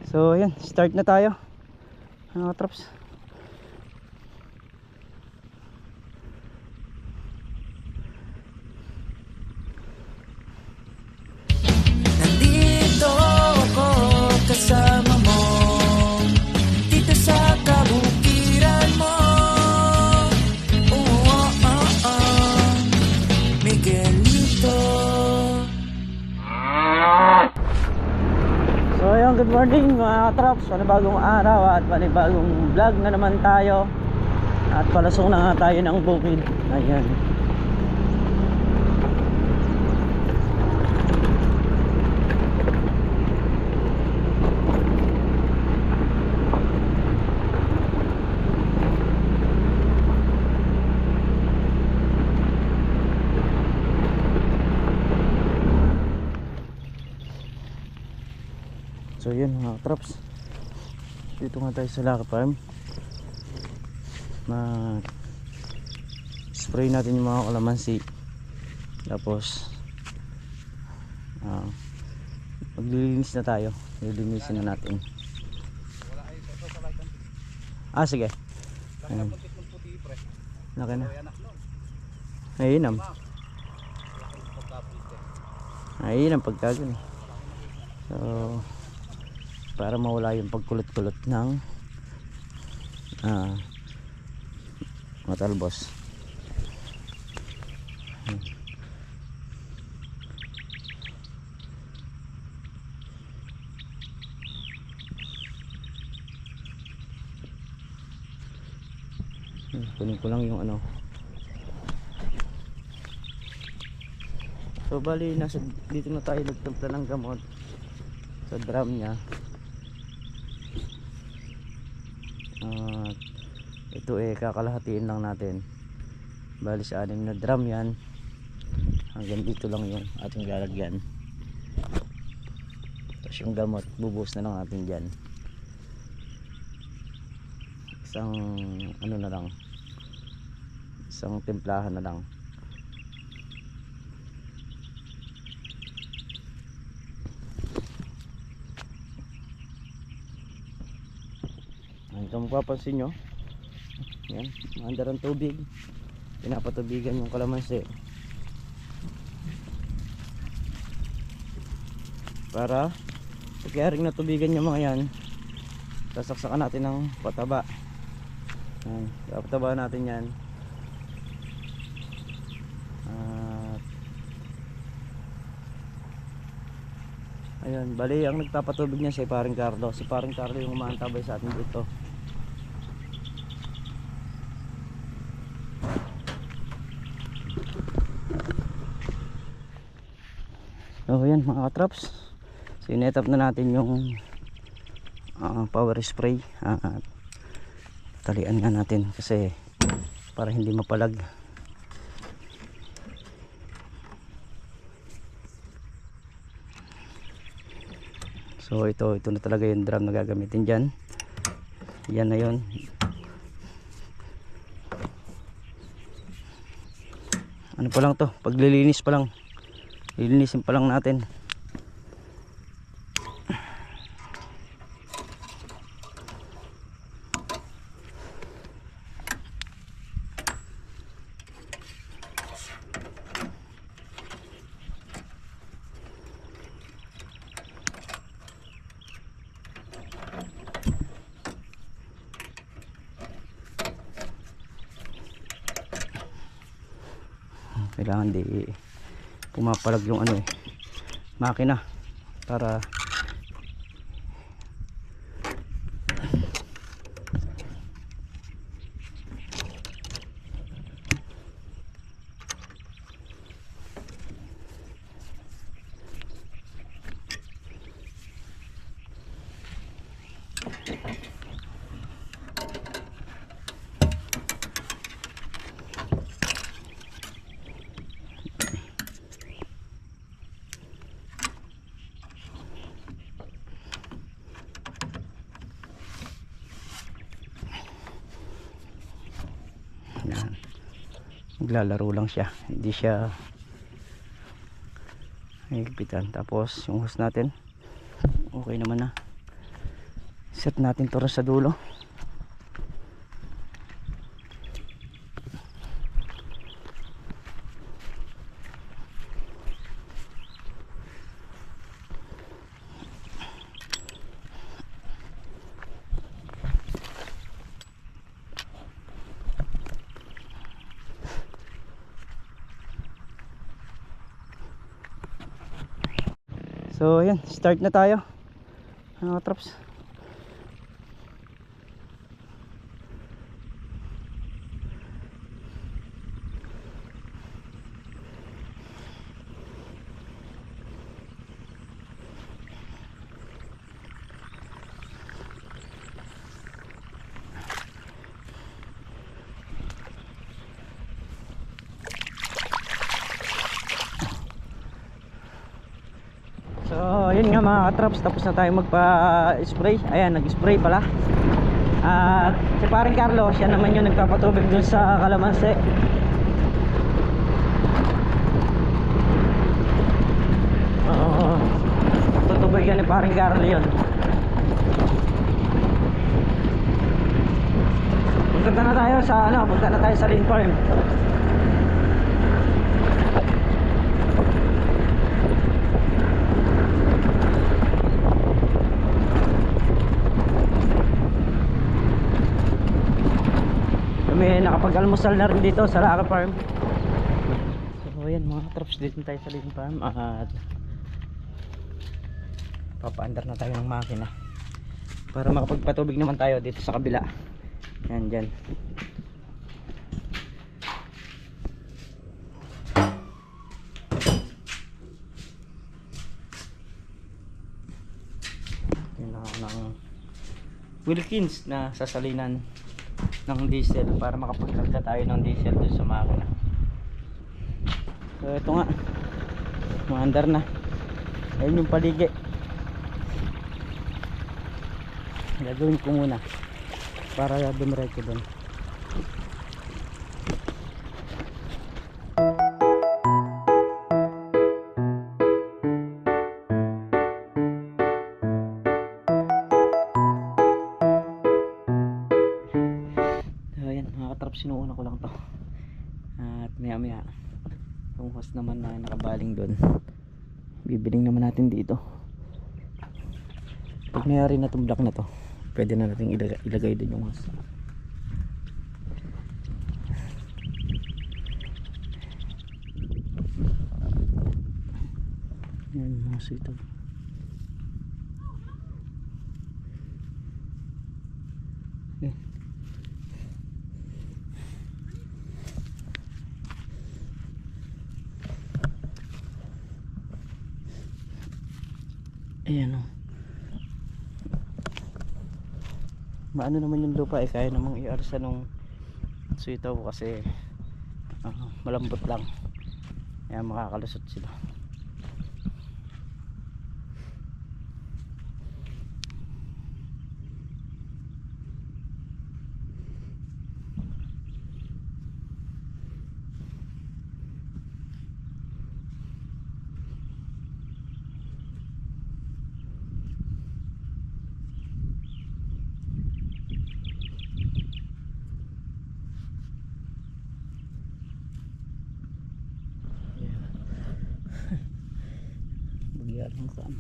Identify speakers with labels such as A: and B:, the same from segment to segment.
A: So ayan, start na tayo mga traps.
B: Nandito ako kasama mo dito sa kabukiran mo. Miguelito.
A: So ayan, good morning mga traps. Panibagong araw at panibagong vlog na naman tayo. At palasong na nga tayo ng bukid. Ayan. So yun mga traps, dito nga tayo sa Lucky Farm. Mag spray natin yung mga kalamansi. Tapos maglilinis na tayo. Lilinisin na natin. Sige. Ayun. Laki na. Ayun ang pagkagan. So para mawala yung pagkulot-kulot ng matalbos. Kunin ko lang yung ano. So bali dito na tayo nagtimpla ng gamot sa drum niya. Ito kakalahatiin lang natin. Bali sa 6 na drum yan. Hanggang dito lang yung ating lalagyan. Tapos yung gamot bubuhos na lang natin dyan. Isang ano na lang, isang timplahan na lang. Kung mapapansin nyo, yan, maandar ang tubig, pinapatubigan yung kalamansi para pagkaring natubigan yung mga yan, sasaksakan natin ng pataba. Pataba natin yan. Ayun, bali ang nagpapatubig niya si Paring Carlo. Si Paring Carlo yung umaantabay sa atin dito. So yan mga traps, sinetap na natin yung power spray. Talian nga natin kasi para hindi mapalag. So ito na talaga yung drum na gagamitin dyan. Yan na yun. Ano pa lang to, paglilinis pa lang, lilinisin pa lang natin. Kailangan di pumapalag yung makina para maglalaro lang siya, hindi siya higpitan. Tapos yung hose natin okay naman na. Set natin to rin sa dulo. So ayan, start na tayo mga traps. So yun nga mga katraps, tapos na tayo magpa-spray. Ayan, nag-spray pala. At si paring Carlo, siya naman yung nagpapatubig dun sa kalamansi. Oo, tutubig yan ni paring Carlo yun. Punta na tayo sa punta na tayo sa Lane Farm. Kami nakapag-almusal na rin dito sa Laka Farm. So ayan mga traps, dito tayo sa Lane Farm. At papaandar na tayo ng makina para makapagpatubig naman tayo dito sa kabila. Yan dyan. Yan ako ng Wilkins na sasalinan ng diesel para makapagkarga tayo ng diesel dun sa makina. So ito nga, maandar na. Ayun yung paligi. Gagawin ko muna para dumiretso dun. Sinuuna ko lang to at maya maya yung hose naman na nakabaling doon bibiling naman natin dito. Pag mayari na itong block na to, pwede na natin ilagay doon yung hose. Yan yung hose ito. Okay. Ayan o. Maano naman yung lupa eh, kaya namang iarsa nung sitaw kasi malambot lang. Kaya makakalusot sila. Bagyan lang saan.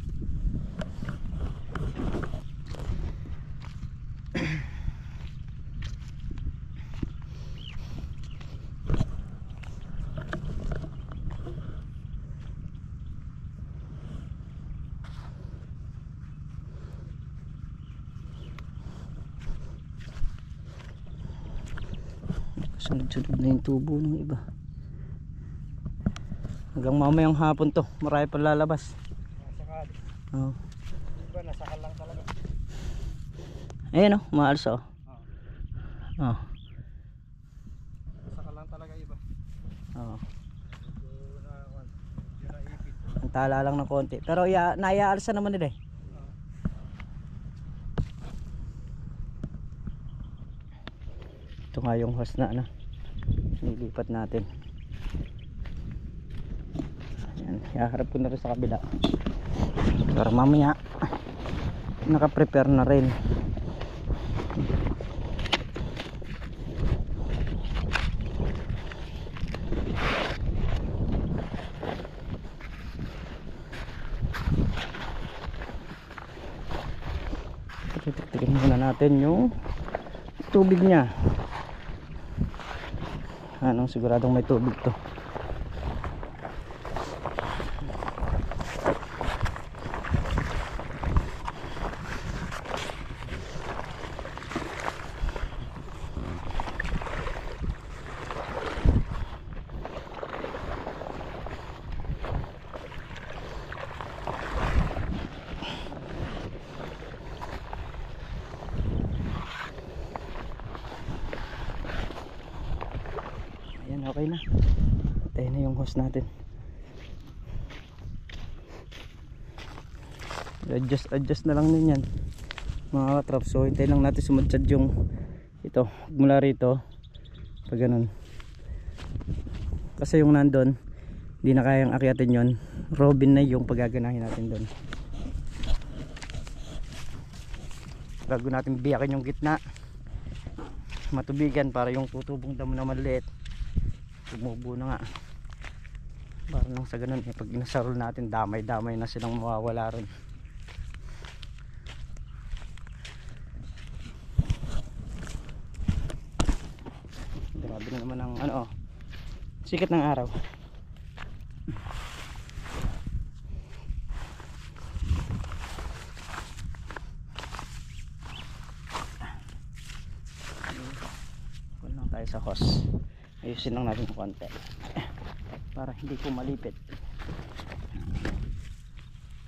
A: Sunod-sunod na yung tubo ng iba. Hanggang mamayang hapon to, marami pa lalabas.
C: Nasakal.
A: Oo.
C: Iba, nasakal lang talaga.
A: Ayan o, maalas o. Oo.
C: Nasakal lang talaga iba.
A: Oo.
C: Yun na ipit.
A: Ang tala lang ng konti. Pero naiaalsa naman nila eh. Ito nga yung hose na nilipat natin. Ayan, iharap ko na rin sa kabila para mamaya naka-prepare na rin. Titiktikin muna natin yung tubig niya. Anong siguradong may tubig to. Ayan, okay na. Tayo na yung hose natin. Adjust na lang din yan mga katrap. So hintayin lang natin sumudsad yung ito mula rito pag ganun, kasi yung nandun hindi na kayang akyatin yon. Robin na yung paggaganahin natin doon. Bago natin biyakin yung gitna, matubigan para yung tutubong damo na maliit tumubo na nga, para nang sa ganun pag inasarol natin damay-damay na silang mawawala rin. Grabe na naman ang sikat ng araw. Kunin lang tayo sa hose. Ayusin lang natin ng konti para hindi ko malipit.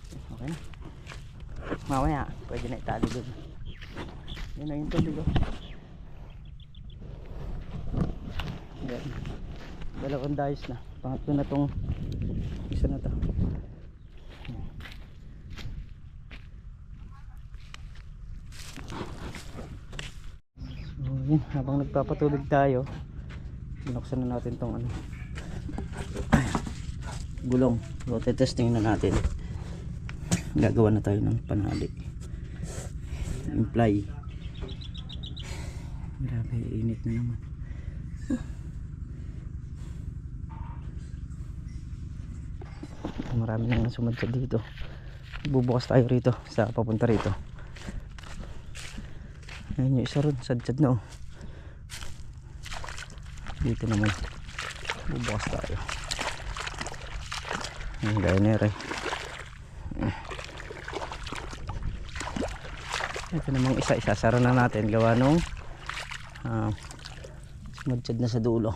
A: Okay na. Mamaya pwede na itali doon. Yan na yung tubig. Yan. Dalawang dayos na. Pangatlo na tong isa na to. So yun, habang nagpapatubig tayo, binuksan na natin tong gulong. So testing na natin. Gagawa na tayo ng panali. Imply. Grabe, init na naman. Marami nang sumadsad dito. Bubukas tayo rito sa papunta rito. Ayun yung isa ron, sadsad na dito naman bubukas tayo. Ang gainer ito namang isa isasara na natin gawa nung sumadsad na sa dulo.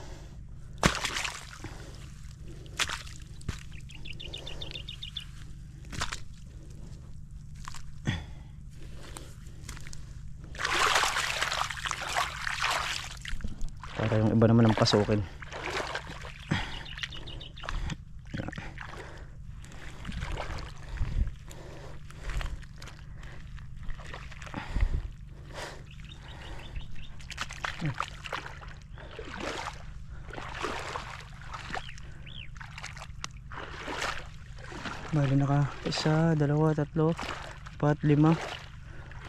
A: Para yung iba naman ang pasukin. Bali naka isa, dalawa, tatlo, apat, lima.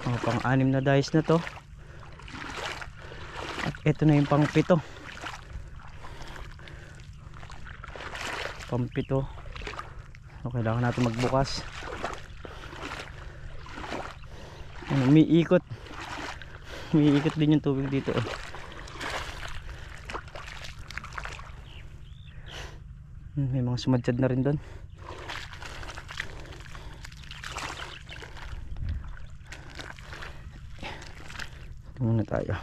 A: Pang-anim na dice na to. At ito na yung pang-pito. Pang-pito. So, kailangan natin magbukas. Umiikot. Umiikot din yung tubig dito. May mga sumadsad na rin doon. Ito muna tayo.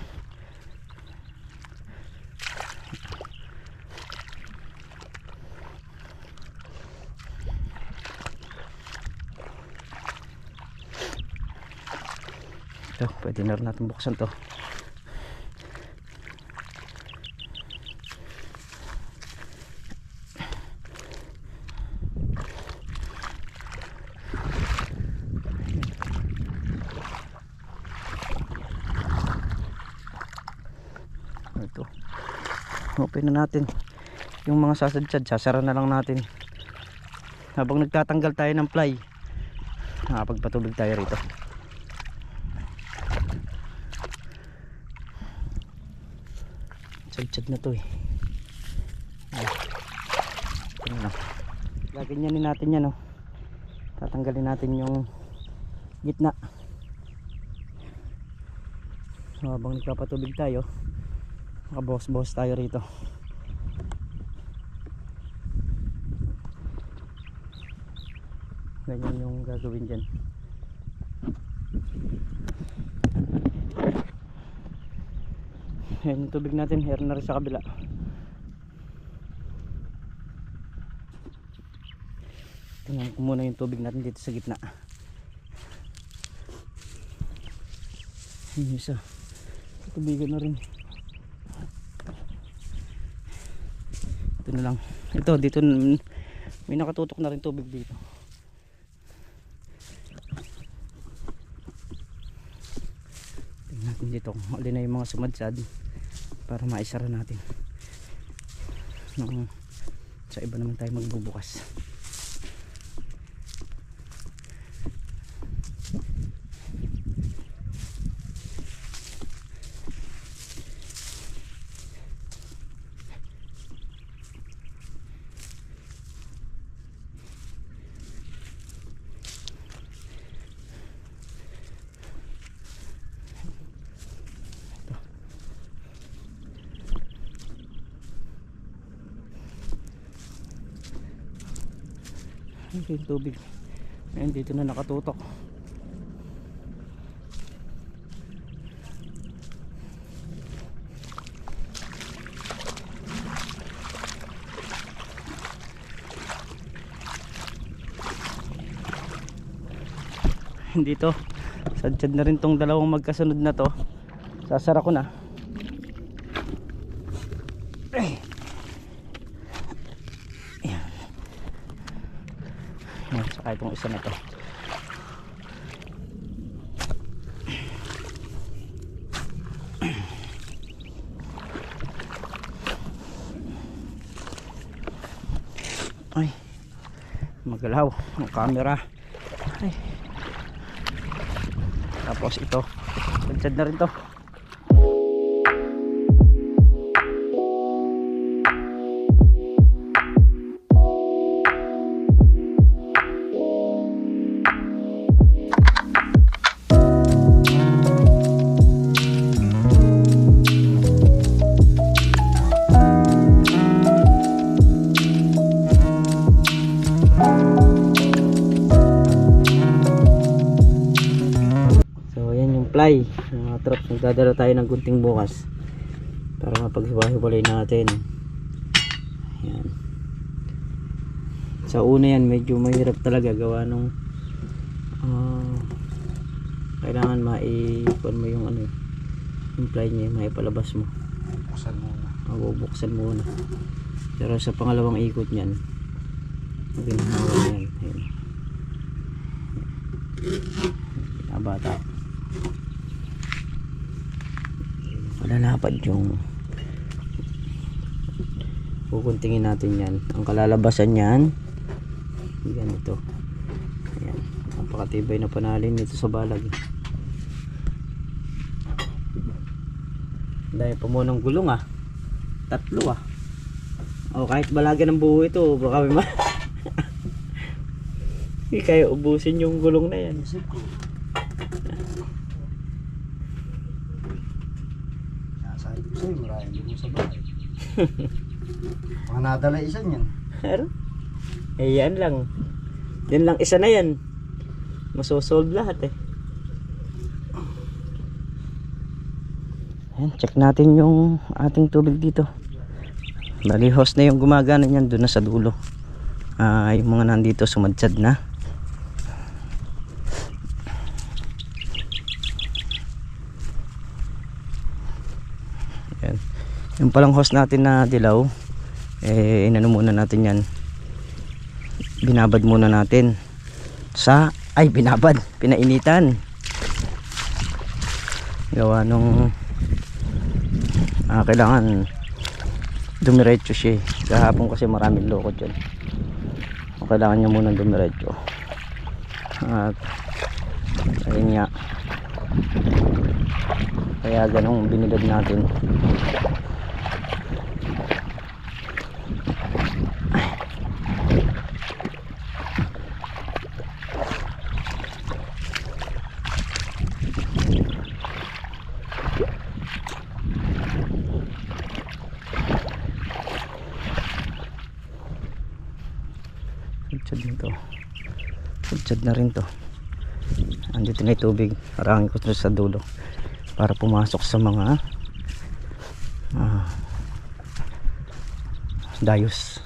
A: Ito, pwede na rin natin buksan to. Ito, open na natin yung mga sasadsad, sasara na lang natin habang nagtatanggal tayo ng ply. Nakapagpatubig tayo rito. Sad na to eh. Ito na. Gaganyanin natin yan, oh. Tatanggalin natin yung gitna. So, habang nagpapatubig tayo, makabawas-bawas tayo rito. Ganyan yung gagawin dyan. Ayan yung tubig natin, hair na rin sa kabila. Tingnan ko muna yung tubig natin dito sa gitna. Yung isa, tubigan na rin. Ito na lang. Ito, dito may nakatutok na rin tubig dito. Tingnan natin dito kung alin na yung mga sumadsad para maisara natin. Sa iba naman tayo magbubukas. Okay, yung tubig. Ayan, dito na nakatutok. Dito, sad-sad na rin tong dalawang magkasunod na to. Sasara ko na. Saka itong isa na to. Ay, magalaw ang camera. Ay. Tapos ito, sad na rin to. Fly traps, nagdadala tayo ng gunting bukas para mapaghiwa-hiwalay natin. Ayan. Sa una yan medyo mahirap talaga gawa nung kailangan maipon mo yung ano yung fly niya, maipalabas mo,
C: Buksan muna.
A: mabubuksan muna. Pero sa pangalawang ikot niyan maginahawa yan. Ayan. Bata malalapad yung kukuntingin natin yan. Ang kalalabasan yan ganito. Ayan, napakatibay na panalin nito sa balag. Dahil pa mo ng gulong tatlo o kahit balagan ng buo ito baka may hindi kaya ubusin yung gulong na yan.
C: Sa'yo, maraming dugo sa bahay. Mga nadala isa niyan.
A: Pero, yan lang. Yan lang, isa na yan. Masosolve lahat eh. Ayan, check natin yung ating tubig dito. Bali, hose na yung gumagana niyan doon na sa dulo. Yung mga nandito sumadsad na. Ayan. Yung palang hose natin na dilaw, inano muna natin yan. Binabad muna natin sa, pinainitan. Gawa nung kailangan dumiretso siya. Kahapon kasi maraming lokot yun. Kailangan niya muna dumiretso. At ayun nga, kaya ganong binilad natin. Sudsad na rin to. Andito na yung tubig. Harangin ko sa dulo para pumasok sa mga dayos.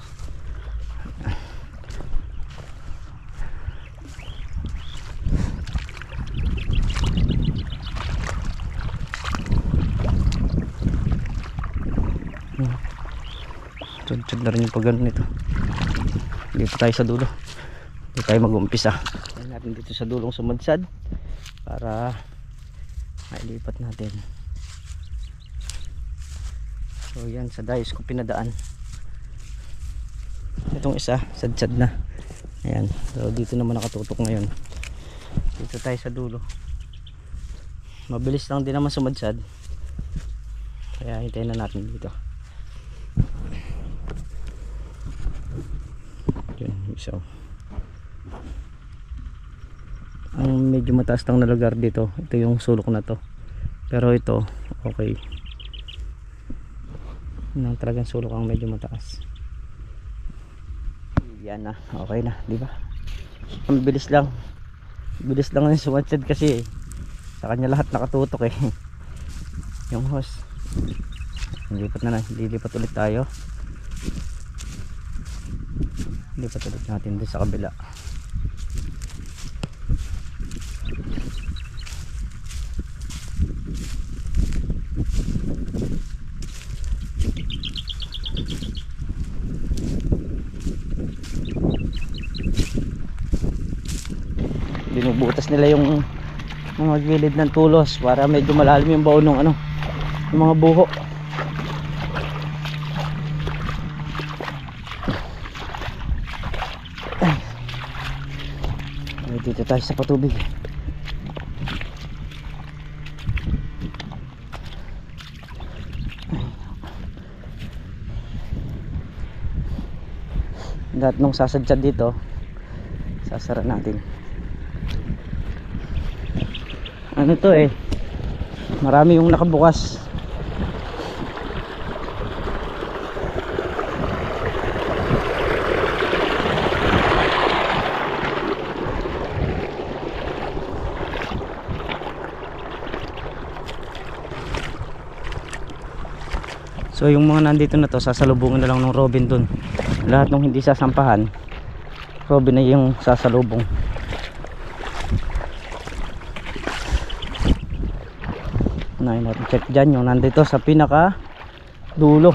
A: Sudsad na rin yung pag nito. Dito tayo sa dulo. Dito tayo mag-umpisa. Tayo natin dito sa dulong sumadsad para mailipat natin. So yan, sa dayos ko pinadaan. Itong isa, sadsad na. Ayan. So dito naman nakatutok ngayon. Dito tayo sa dulo. Mabilis lang din naman sumadsad. Kaya hintayin na natin dito. Yan, isa. Ang medyo mataas lang na lugar dito, ito yung sulok na to. Pero ito, okay. Nang talagang sulok ang medyo mataas. Yan na, okay na, di ba? Ang bilis lang. Bilis lang yung sumadsad kasi sa kanya lahat nakatutok eh. Yung hose. Lilipat na, lilipat ulit tayo. Lipat ulit natin doon sa kabila. Binubutas nila yung mga gilid ng tulos para medyo malalim yung baon ng ano, yung mga buho. Dito tayo sa patubig. Lahat nung sasadsad dito sasara natin. Ano to eh, marami yung nakabukas. So yung mga nandito na to, sasalubungin na lang ng Robin dun. Lahat ng hindi sasampahan, Robin na yung sasalubong. Unahin natin check dyan yung nandito sa pinaka dulo.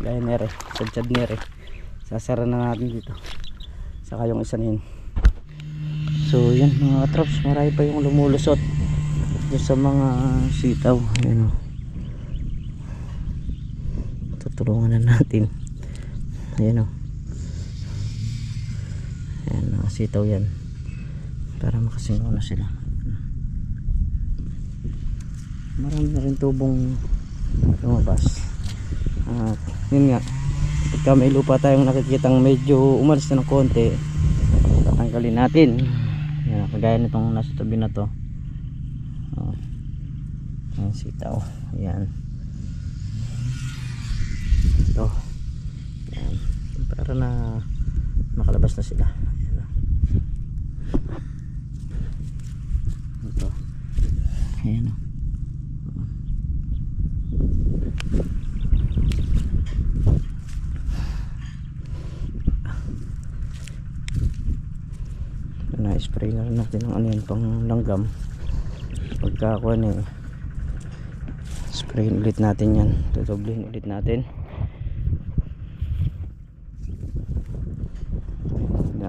A: gaya nere, chad nere. Sasara na natin dito. Saka yung isa na yun. So yan mga traps, marami pa yung lumulusot doon sa mga sitaw. Ayan o, tutulungan na natin. Ayan o, ayan, mga sitaw yan para makasingaw na sila. Marami na rin tubong lumabas. At yun nga, pagka may lupa tayong nakikitang medyo umalis na ng konti, tatanggalin natin. Yan, kagaya nitong nasa tabi na to. Oh, yan sitaw. Yan. Ito. Yan. Para na makalabas na sila. Yan. Ito. Ayan. Na-spray na rin natin ng ano yan, pang langgam. Pagka ako sprayin ulit natin yan, tutublin ulit natin.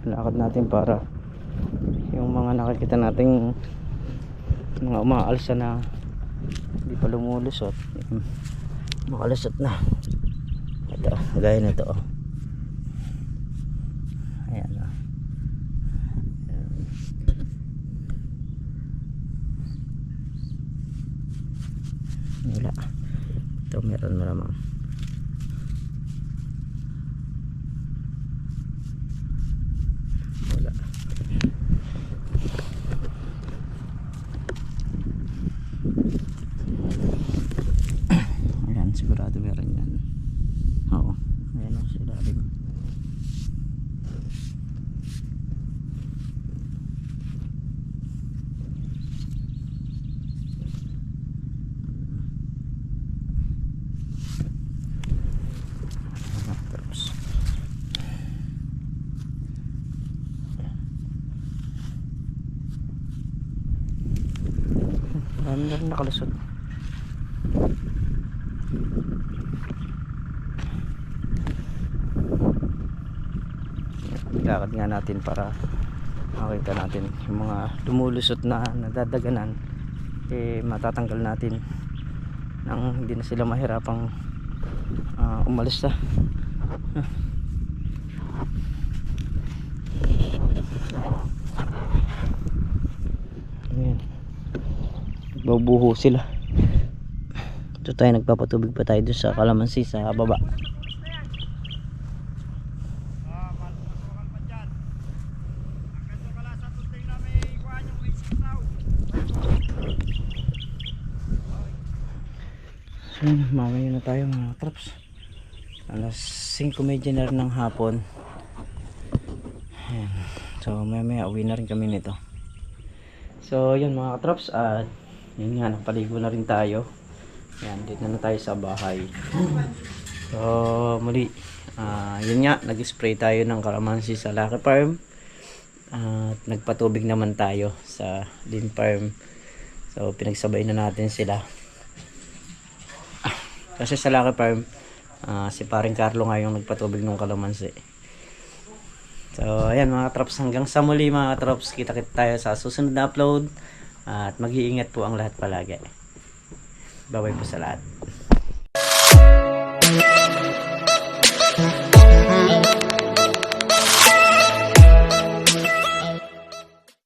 A: Lakad natin para yung mga nakikita nating mga umaalsa na hindi pa lumulusot, makalusot na. Ito, gaya na ito oh. Ayan oh. Wala. Ito meron malamang. Wala. Ayan, sigurado meron yan. Oo. Ayan o, sa ilalim. Marami na rin nakalusot. Lakad nga natin para makita natin yung mga lumulusot na nadadaganan, matatanggal natin nang hindi na sila mahirapang umalis na. Ayan, babuho sila. Ito tayo, nagpapatubig pa tayo doon sa kalamansi sa baba. So mamaya na tayo mga traps. Alas 5:30 na rin ng hapon. Ayan. So mamaya uwi na rin kami nito. So yun mga traps, at yun nga, napaligo na rin tayo. Ayan, dito na tayo sa bahay. So muli, yun nga, nag-spray tayo ng kalamansi sa Lucky Farm. At nagpatubig naman tayo sa Lin Farm. So pinagsabay na natin sila. Kasi sa Lucky Farm, si paring Carlo nga yung nagpatubig ng kalamansi. So ayan mga traps, hanggang sa muli mga traps, kita-kita tayo sa susunod na upload. At mag-iingat po ang lahat palagi. Bye-bye po sa lahat.